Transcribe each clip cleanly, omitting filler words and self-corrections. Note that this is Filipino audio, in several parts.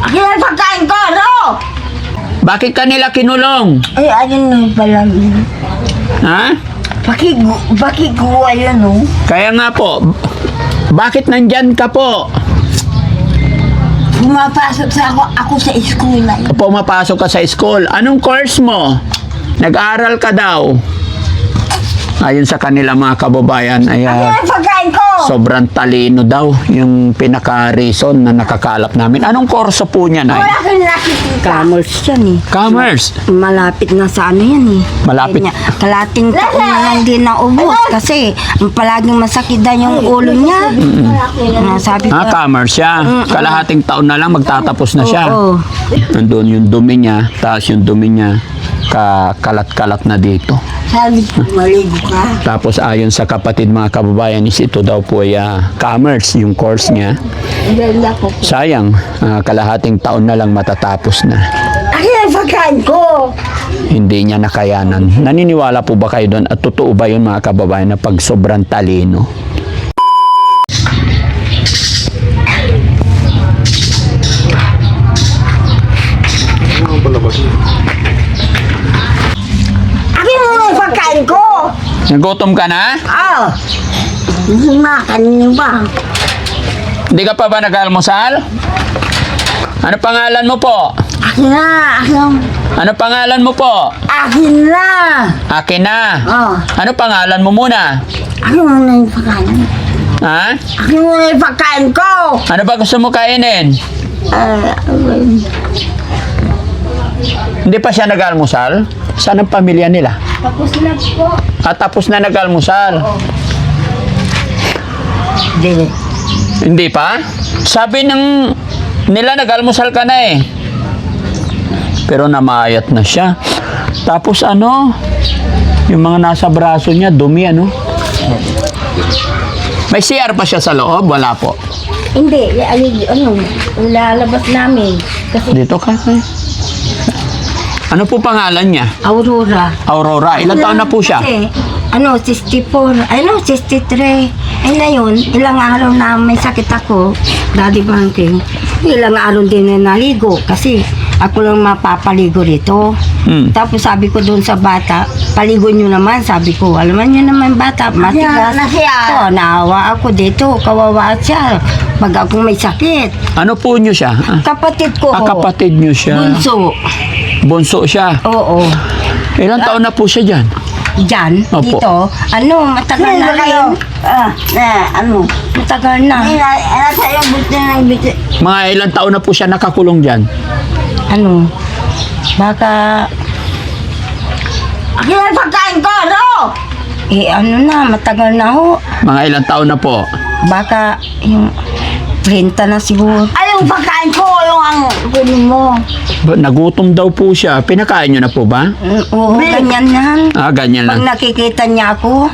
Akin ang pagkain ko, no? Bakit kanila kinulong? Ay, ayun na pala. Ha? Bakit ko ayun, no? Kaya nga po, bakit nandyan ka po? Pumapasok ako sa school na yun. Pumapasok ka sa school. Anong course mo? Nag-aaral ka daw. Ayon sa kanila mga kababayan ay Akin ang pagkain ko! sobrang talino daw yung pinaka-reason na nakakalap namin. Anong kurso po niya, Nay? Wala kang nakikita. Commerce yan eh. Commerce. Malapit na sa ano yan eh. Malapit. Kanya, kalating taon na lang din na ubos kasi palaging masakit daw yung ulo niya. Sabi ko, Commerce siya. Kalahating taon na lang magtatapos na siya. oo. Nandun yung dumi niya, taas yung dumi niya, kalat-kalat na dito. Sabi ko, maligo ka. Tapos ayon sa kapatid mga kababayan is ito daw po ay commerce yung course niya. Ganda ko. Sayang, kalahating taon na lang matatapos na. Akin ang pagkain ko! Hindi niya nakayanan. Naniniwala po ba kayo doon? At totoo ba yun mga kababayan na pag sobrang talino? Akin ang pagkain ko! Nagutom ka na? Hindi kanina ba? Hindi ka pa ba nag-almusal? Ano pangalan mo po? Akin na! Ano pangalan mo po? Akin na! Akin na. Oh, Ano pangalan mo muna? akin muna yung pagkain. Ha? Akin muna yung pagkain ko! Ano ba gusto mo kainin? Hindi pa siya nag-almusal? Saan ang pamilya nila? Tapos na po. Tapos na nag-almusal? Hindi. Hindi pa? Sabi ng nila nag-almusal ka na eh. Pero namayat na siya. Tapos ano? Yung mga nasa braso niya, dumi ano? May CR pa siya sa loob? Wala po. Hindi, lalabas namin. Kasi Dito ka. Ano po pangalan niya? Aurora. Aurora. Ilang taon na po siya? Kasi, 64, 63. Ay na yun, ilang araw na may sakit ako, Daddy Banking. Ilang araw din na naligo kasi ako lang mapapaligo rito. Tapos sabi ko doon sa bata, paligo nyo naman, sabi ko. Alaman nyo naman bata, matigas. So, naawa ako dito, kawawa siya. Pag ako may sakit. Ano po niyo siya? Kapatid ko. Kapatid niyo siya. Bunso. Bunso siya. Oo. Ilang taon na po siya dyan? Diyan, Opo. dito. Matagal na rin. Matagal na. Nasa yung buti ng biti. Mga ilang taon na po siya nakakulong dyan? Baka, Akin ang pagkain ko, no? matagal na ho. Mga ilang taon na po? Baka, yung 30 na siguro. Ay, yung pagkain ko, yung ang kunin mo. Nagutom daw po siya. Pinakain niyo na po ba? Oo, ganyan yan. Ganyan Pag lang. nakikita niya ako,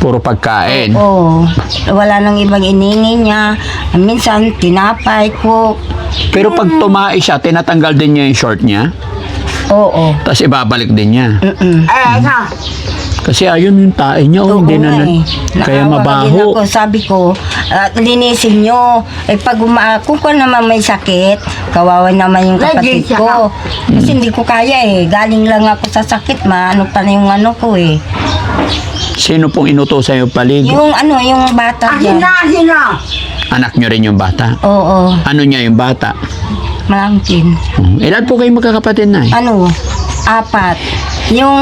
Puro pagkain. oo, wala nang ibang iningi niya. Minsan, tinapay ko. Pero pag tumae siya, tinatanggal din niya yung short niya. Oo. Tapos ibabalik din niya. Ito. Kasi ayun yung tae niya. Oo Hindi nga na, eh. kaya Naawa din mabaho. ako. Sabi ko, linisin nyo. Pag kung ko naman may sakit, kawawa naman yung kapatid Lagi siya ko. Kasi hindi ko kaya eh. Galing lang ako sa sakit, ano pa na yung ano ko eh. Sino pong inutosan yung paligo? Yung bata Akin dyan. na, akin na. Anak niyo rin yung bata. Oo, Ano niya yung bata? malangkin. Ilan po kayo magkakapatid na? 4. Yung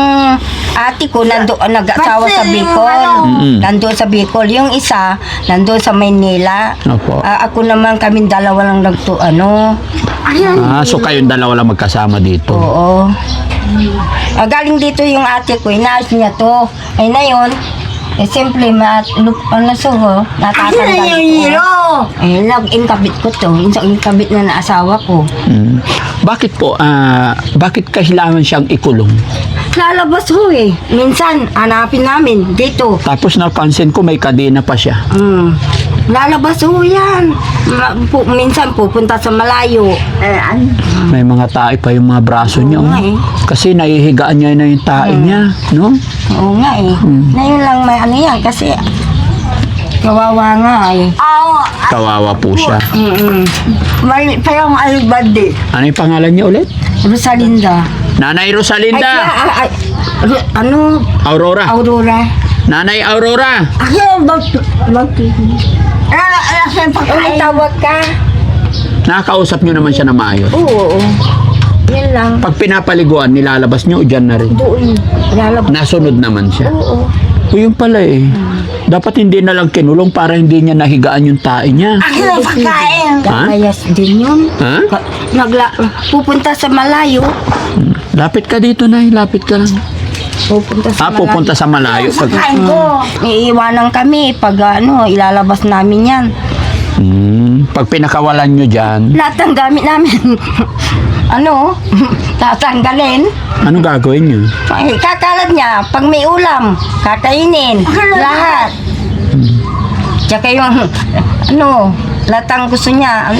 ate ko nag-asawa sa Kasi yung Bicol. Mm-mm. Sa Bicol. Yung isa, nandoon sa Maynila. Opo. Ako naman, kaming dalawa lang Akin. So kayong dalawa lang magkasama dito. Oo. Galing dito yung ate ko, inaayos niya to. Ay na yun, siyempre, natatandaan Akin na yung hero. ko. Inkabit ko to, inkabit na asawa ko. Bakit po? Bakit kailangan siyang ikulong? Lalabas ho eh. Minsan, hanapin namin dito. Tapos napansin ko may kadena pa siya. Lalabas ho yan. Minsan pupunta sa malayo. May mga tae pa yung mga braso niya. Oo nga eh. Kasi naihigaan niya na yung tae niya. No? Oo nga eh. Na yun lang may ano yan kasi kawawa nga eh. Kawawa po siya. May parang alibadi. Ano yung pangalan niya ulit? Rosalinda. Nanay Ay, Rosalinda. ano? Aurora. Aurora. Nanay Aurora. Ako bakit? Alas yung Ulit pagkain. tawag ka. Nakakausap niyo naman siya na maayos. Oo. Yan lang. Pag pinapaliguan, nilalabas niyo o dyan na rin? Doon. Lalabas. Nasunod naman siya. Oo. O yun pala eh. Dapat hindi na lang kinulong para hindi niya nahigaan yung tae niya. Ako yung pagkain. Ha? Layas din yun. Ha? Pupunta sa malayo. Lapit ka dito, Nay. Lapit ka lang. Pupunta sa malayo. Pupunta sa malayo. Pagkain ko. Iiwanan kami pag ilalabas namin yan. Pag pinakawalan nyo dyan, Lahat ng gamit namin. Tatanggalin. ano gagawin nyo? Ay, kakalat niya. Pag may ulam, kakainin. Lahat. Tsaka yung, lahat ang gusto niya,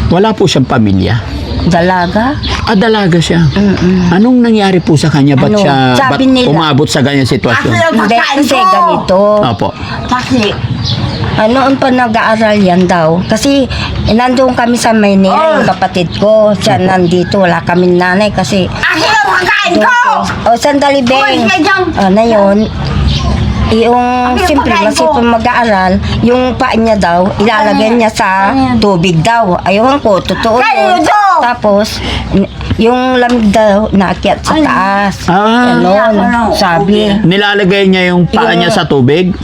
Wala po siyang pamilya. dalaga. Dalaga siya. Anong nangyari po sa kanya? Ba't Ano? siya Sabi nila. umabot sa ganyan Ako sitwasyon? yung Hindi, pagkain kasi ko. ganito. Opo. Kasi, Noon pa nag-aaral yan daw. Kasi nandun kami sa Maynila, yung kapatid ko. Siya nandito, wala kaming nanay kasi... ako yung pagkain ko. Sandali, Beng. Uy, medyo. Na yun, yung Ano yung siyempre pagkain ko? masipag mag-aaral, yung paa niya daw, ilalagay niya sa tubig daw. Ayun ko, totoo Kayo yun. daw. Tapos, yung lamig daw, naakyat sa taas. Ah. Ganon, sabi. Nilalagay niya yung paa Yung- niya sa tubig?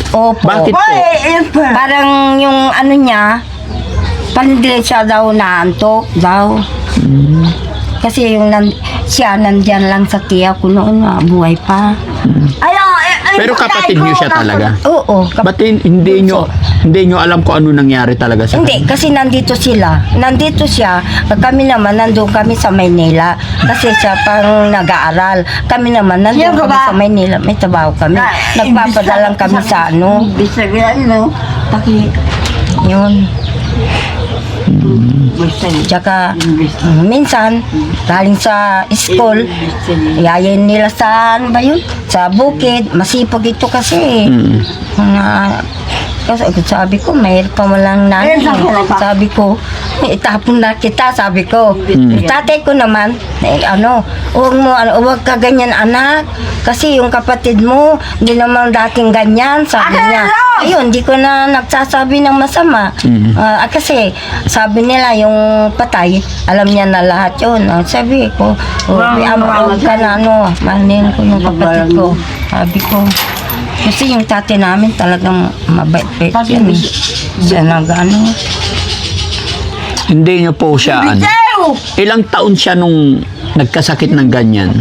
Opo. Bakit po? Hoy, yun pa. Parang yung niya, hindi siya daw naantok daw. Kasi yung siya nandyan lang sa tiya ko noon, buhay pa. Pero kapatid niyo siya talaga? Oo. Ba't hindi nyo alam kung ano nangyari talaga sa Hindi, kanya? kasi nandito sila. Nandito siya. Kami naman, nandun kami sa Maynila. Kasi siya pang nag-aaral. Kami naman, nandun Sino ka kami ba? sa Maynila. May trabaho kami. Nagpapadalang kami sa Bisagan, Taki. Yun. Tsaka, minsan, galing sa school, yayin nila sa, ano ba yun? Sa bukid. Masipag ito kasi. Mga, kasi sabi ko, mayroon pa walang nanay. Sabi ko, itapon na kita, sabi ko. Tatay ko naman, huwag ka ganyan anak. Kasi yung kapatid mo, hindi naman dating ganyan, sabi niya. Ayun, di ko na nagsasabi ng masama. Kasi sabi nila yung patay, alam niya na lahat yun. Sabi ko, huwag ka na mahalin ko yung kapatid ko. Sabi ko, kasi yung tatay namin talagang mabait-bait yan eh. Siya Hindi nyo po siya, ilang taon siya nung nagkasakit ng ganyan?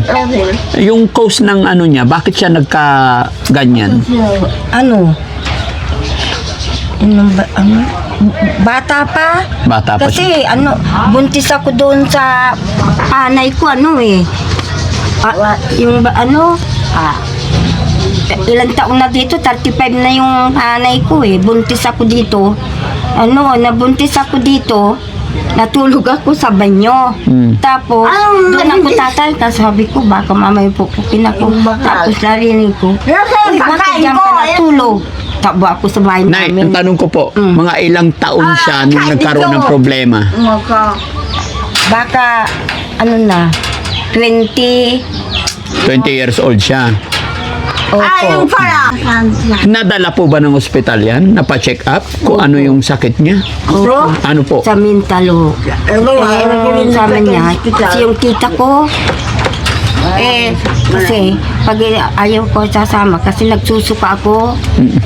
Yung cause ng niya, bakit siya nagka-ganyan? Bata pa. Bata pa Kasi buntis ako doon sa panay ko ilang taon na dito, 35 na yung panay ko buntis ako dito. Nabuntis ako dito, natulog ako sa banyo. Tapos, doon ako tatay, kasi sabi ko, baka mamaya pupukin ako. Tapos narinig ko, uy, bakit dyan ka natulog? Tabo ako sa bahay Nay, namin. ang tanong ko po, mga ilang taon siya nung nagkaroon ng problema? Baka, 20. 20 years old siya. Ayun Opo. pala. Nadala po ba ng ospital yan? Napacheck up kung ano yung sakit niya? Ano po? Sa Mintalo. Sabi niya, kasi yung tita ko, kasi pag ayaw ko sasama, kasi nagsusuka ako.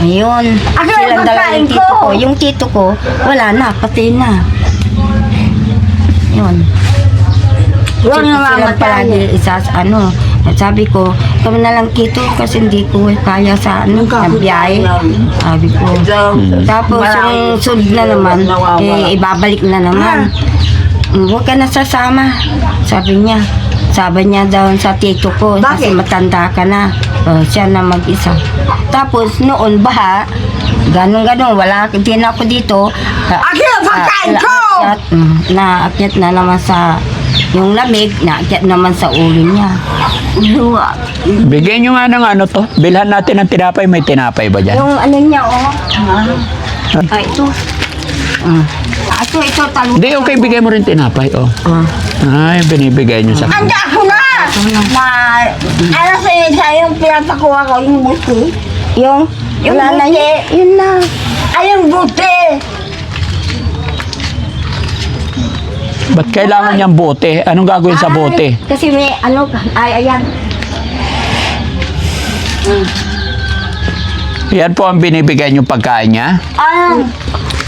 Ayun. Sila dala yung tito ko. Yung tito ko, wala na, patay na. Yun. Sila palagi isa sa sabi ko, kami na lang kito kasi hindi ko kaya sa ng biyahe. Sabi ko. Tapos yung sunod na naman, ibabalik na naman. Huwag ka na sasama, sabi niya. Sabi niya daw sa tito ko, kasi matanda ka na. Siya na mag-isa. Tapos noon baha, ganun-ganun, wala din ako dito. Naakyat na naman sa yung lamig, naakyat naman sa ulo niya. Bigyan nyo nga ng to. Bilhan natin ng tinapay. May tinapay ba dyan? Yung niya, ito. Ito, talo. Hindi, okay, bigay mo rin tinapay, oh. Ay, binibigay niyo sa Anda ako na! Ano sa'yo yung pinapakuha ko, yung buti? Yung wala na buti. yun na. Ay, yung buti! Ba't kailangan niyang bote? Anong gagawin sa bote? Kasi may ano, ayan. Yan po ang binibigay niyong pagkain niya.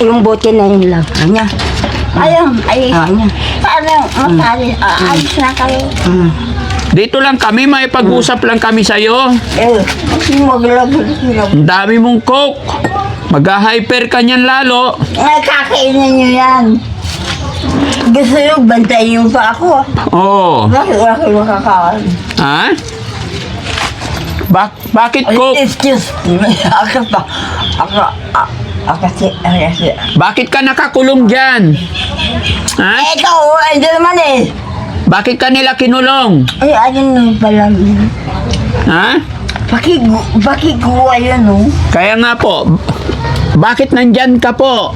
Yung bote na yun lang. Anya. Ayun, ay, Anya. paano, masali, ayos na kayo. Dito lang kami, may pag-usap lang kami sa'yo. Kasi maglagay. Ang dami mong coke. Mag-hyper ka niyan lalo. Ay, kakainin nyo yan. Gusto nyo, bantayin nyo pa ako. Oo. Bakit wala kayo makakain? Ha? Bakit Ay, coke? excuse me. Ako pa. Kasi. Bakit ka nakakulong dyan? Ha? Ikaw, hindi naman eh. Bakit ka nila kinulong? Ay, ayun nung pala. Ha? Bakit ko ayun, no? Kaya nga po, bakit nandyan ka po?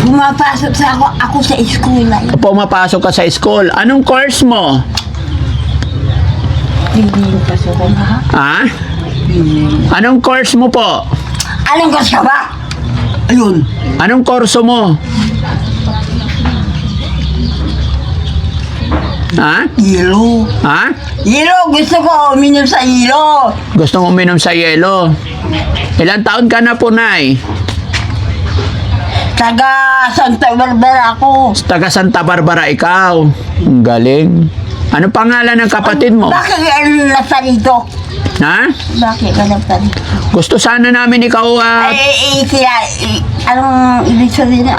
Pumapasok sa ako sa school na yun. Pumapasok ka sa school. Anong course mo? Hindi yung pasukan ha? Ha? Anong course mo po? Anong gusto ba? Ayun. Anong kurso mo? Ha? Yelo. Ha? Yelo, gusto ko uminom sa yelo. Gusto mo uminom sa yelo? Ilang taon ka na po, Nay? Taga Santa Barbara ako. Taga Santa Barbara ikaw. Ang galing. Ano pangalan ng kapatid mo? Bakit ano nasa rito? Ha? Bakit ka nasa rito? Gusto sana namin ikaw Anong ibig sabihin na?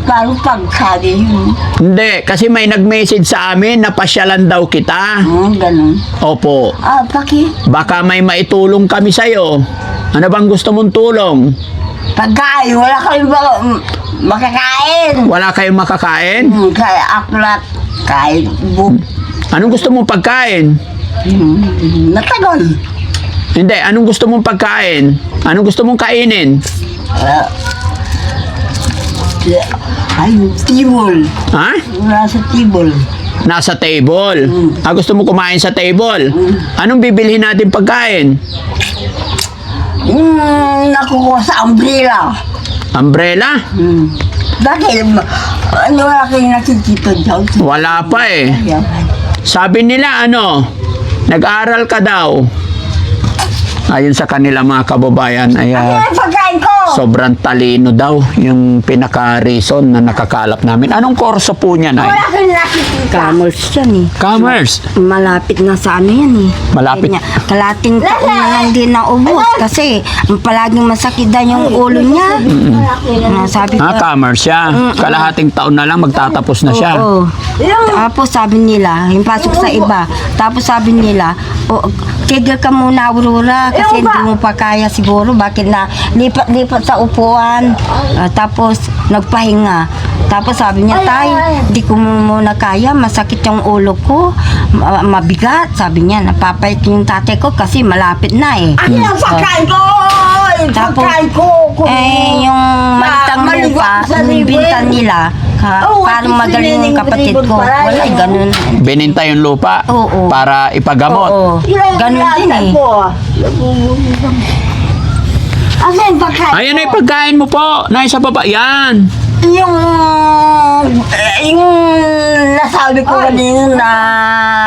Paano pagsabi yun? Hindi, kasi may nag-message sa amin na pasyalan daw kita. Ganun. Opo. Bakit? Baka may maitulong kami sa'yo. Ano bang gusto mong tulong? Pagkain, wala kayong makakain. Wala kayong makakain? Kaya aklat, kain, Anong gusto mong pagkain? natagal. Hindi, anong gusto mong pagkain? Anong gusto mong kainin? Ay, tibol. Ha? Nasa tibol. Nasa table. Gusto mo kumain sa table? Anong bibilhin natin pagkain? Nakukuha sa umbrella. Umbrella? Bakit? Ano wala kayong nakikita dyan? Wala pa eh. Sabi nila nag-aaral ka daw. Ayon sa kanila mga kababayan ay Ano yung pagkain ko? sobrang talino daw yung pinaka-reason na nakakalap namin. Anong kurso po niya, Nay? Wala kayong nakikita. Commerce yan eh. Commerce. Malapit na sa ano yan eh. Malapit. Kanya, kalating taon na lang din na ubos kasi palaging masakit daw yung ulo niya. Sabi ko, Commerce siya. Kalahating taon na lang magtatapos na siya. oo. Tapos sabi nila, yung pasok sa iba. Tapos sabi nila, tigil ka muna, Aurora, kasi hindi mo pa kaya siguro. Bakit na lipat sa upuan. Tapos nagpahinga. Tapos sabi niya, tay, di ko muna kaya, masakit yung ulo ko, mabigat. Sabi niya, napapait yung tatay ko kasi malapit na eh. Ano yung pagkain ko? Yung Tapos, pagkain ko. yung malitang lupa, binta nila, para magaling yung kapatid ko. Wala, ganun. Bininta yung lupa Oo. para ipagamot. Oo. Ganun din eh. Ano yung pagkain ko? Ayan ay pagkain mo po. Nay, sa baba. Yan. Yung nasabi ko kanina na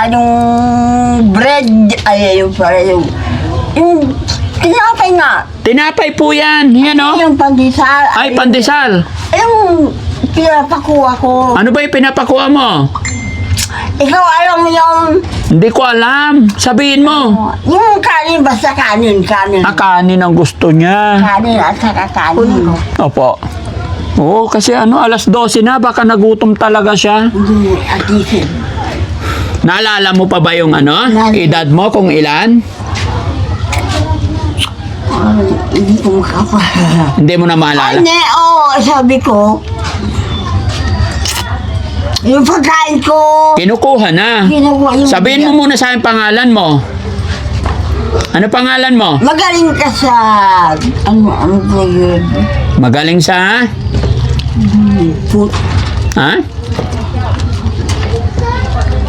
yung bread, yung tinapay nga. Tinapay po yan. Yan Yung pandesal. Ay, pandesal. Yung pinapakuha ko. Ano ba yung pinapakuha mo? Ikaw alam mo yung, Hindi ko alam. Sabihin mo. yung kanin, basta kanin. Kanin ang gusto niya. Kanin at saka kanin. Opo. Oo, kasi alas 12 na. Baka nagutom talaga siya. Hindi, agisin. Naalala mo pa ba yung edad mo kung ilan? Hindi ko makapa. Hindi mo na maalala. Hindi, sabi ko, yung pagkain ko, Kinukuha na. ginawa yung... Sabihin mo muna sa akin pangalan mo. Ano pangalan mo? Magaling ka sa... Ano ba yun? Magaling sa... Food. Ha?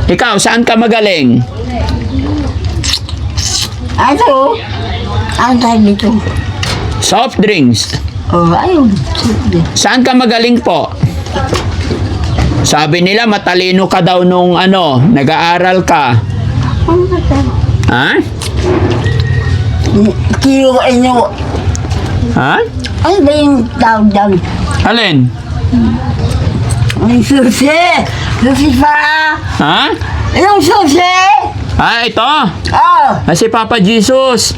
Ikaw, saan ka magaling? Ano? Ang tawag dito? Soft drinks. Oh, ayun. Saan ka magaling po? Sabi nila matalino ka daw nung ano, nag-aaral ka. Ha? Kilo inyo. Ha? Ano ba yung tawag down? Alin? Yung susi. Susi pa. Ha? Yung susi. Ah, ito. Oh. Ah, si Papa Jesus.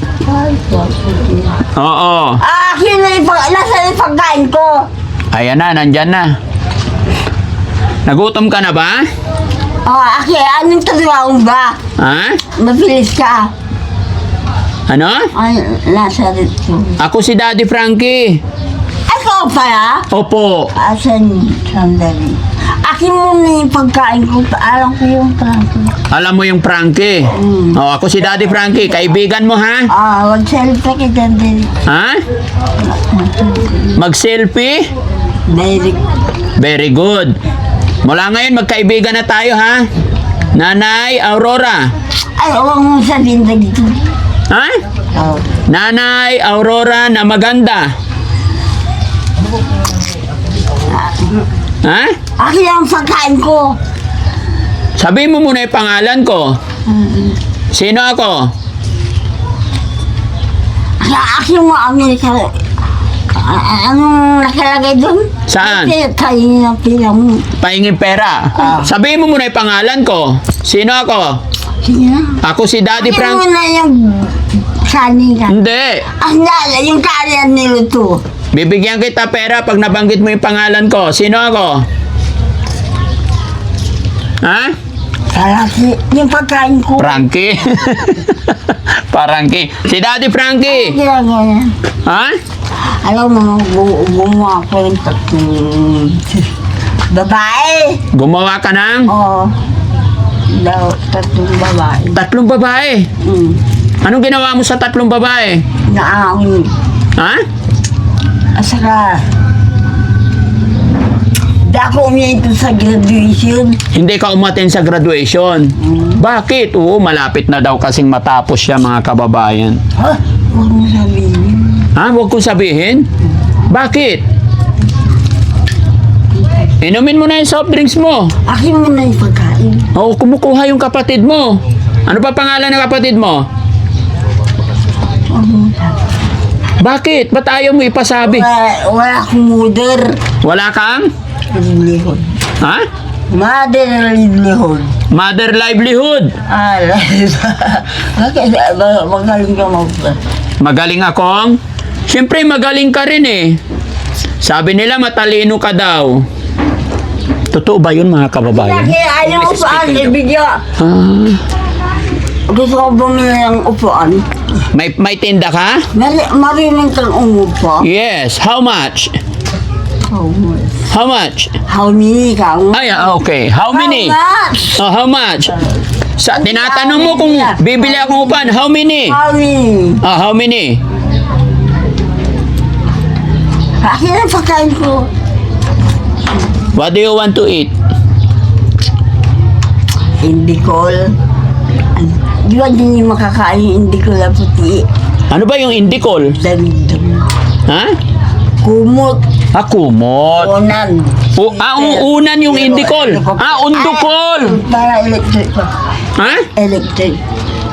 Oo. Akin na nasa yung pagkain ko. Ayan na, nandyan na. Nagutom ka na ba? Oh, akin, anong tutuwaon ba? Ha? Mabilis ka. Ano? Ay, nasa rito. Ako si Daddy Frankie. Ako pala? Opo. Asan, sandali. Akin muna yung pagkain ko. Alam ko yung prangko. Alam mo yung Frankie? Oh, ako si Daddy Frankie. Kaibigan mo, ha? Mag-selfie kita din. Ha? Mag-selfie? Very Very good. Mula ngayon, magkaibigan na tayo, ha? Nanay Aurora. Ay, huwag mo sabihin na dito. Ha? Oh. Nanay Aurora na maganda. Ha? Akin ang pagkain ko. Sabihin mo muna yung pangalan ko. Sino ako? Akin mo, Amerika. Anong nakalagay doon? Saan? Kayo ng pila mo. Pahingin pera. Sabihin mo muna yung pangalan ko. Sino ako? Sige na. Ako si Daddy Akin Frank. mo na yung sani ka. Hindi. Nala, yung kariyan niluto. Bibigyan kita pera pag nabanggit mo yung pangalan ko. Sino ako? Ha? Sarasi, yung pagkain ko. Frankie. Frankie. Si Daddy Frankie. Ginagawa niya. Ha? Alam mo, gumawa ko yung tatlong babae. Gumawa ka ng Oo. Tatlong babae. tatlong babae. Anong ginawa mo sa tatlong babae? Naangin. Ha? At saka, di ako umiito sa graduation. Hindi ka umaten sa graduation. Bakit? Oo, malapit na daw kasing matapos siya, mga kababayan. Ha? Huwag mo sabihin. Ha? Huwag kong sabihin. Bakit? Inumin mo na yung soft drinks mo. Akin mo na yung pagkain. Oo, kumukuha yung kapatid mo. Ano pa pangalan ng kapatid mo? Huwag mo sabihin. Bakit? Ba't ayaw mo ipasabi? Wala akong mother. Wala kang? Livelihood. Ha? Mother livelihood. Mother livelihood. Bakit magaling ka mag- Magaling akong? Siyempre, magaling ka rin eh. Sabi nila, matalino ka daw. Totoo ba yun, mga kababayan? Kaya ayaw ko saan ibigyan. Ah, Gusto ko bumili ng upuan. may tinda ka? Marinig kang umupo. Yes. How much? How much? How many ka? Ay, okay. How many? How much? Oh, how much? Tinatanong mo kung bibili akong upan. How many? How many? How many? Akin ang pagkain ko. What do you want to eat? Indicol. Di ba din yung makakain yung indicol na puti? Ano ba yung indicol? Damdam. Ha? Kumot. Kumot. Unan. Unan yung indicol. Undukol. Para electric pa. Ha? Electric.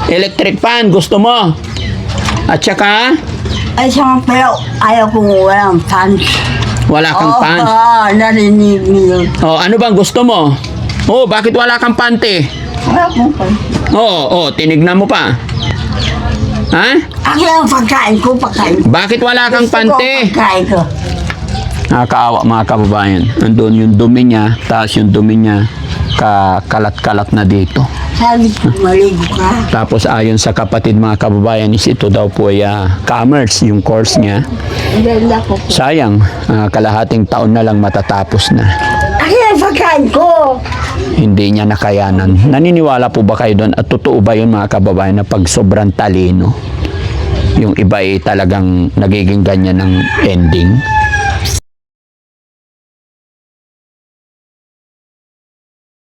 Electric fan, gusto mo? At saka, Ay, siya pero ayaw kong walang pants. wala kang pants. Narinig niyo. Oh, ano bang gusto mo? Oh, bakit wala kang pante? Wala akong pants. Oo, tinignan mo pa. Ha? Akin ang pagkain ko, pagkain ko. Bakit wala kang Gusto ko pante? pagkain ko. Nakakaawa, mga kababayan. Andun yung dumi niya, taas yung dumi niya, kalat-kalat na dito. Sabi ko, maligo ka. Tapos ayon sa kapatid, mga kababayan, is ito daw po ay commerce, yung course niya. Ang ganda ko. Sayang, kalahating taon na lang matatapos na. Akin ang pagkain ko. Hindi niya nakayanan. Naniniwala po ba kayo doon? At totoo ba yun, mga kababayan, na pag sobrang talino, yung iba ay talagang nagiging ganyan ng ending?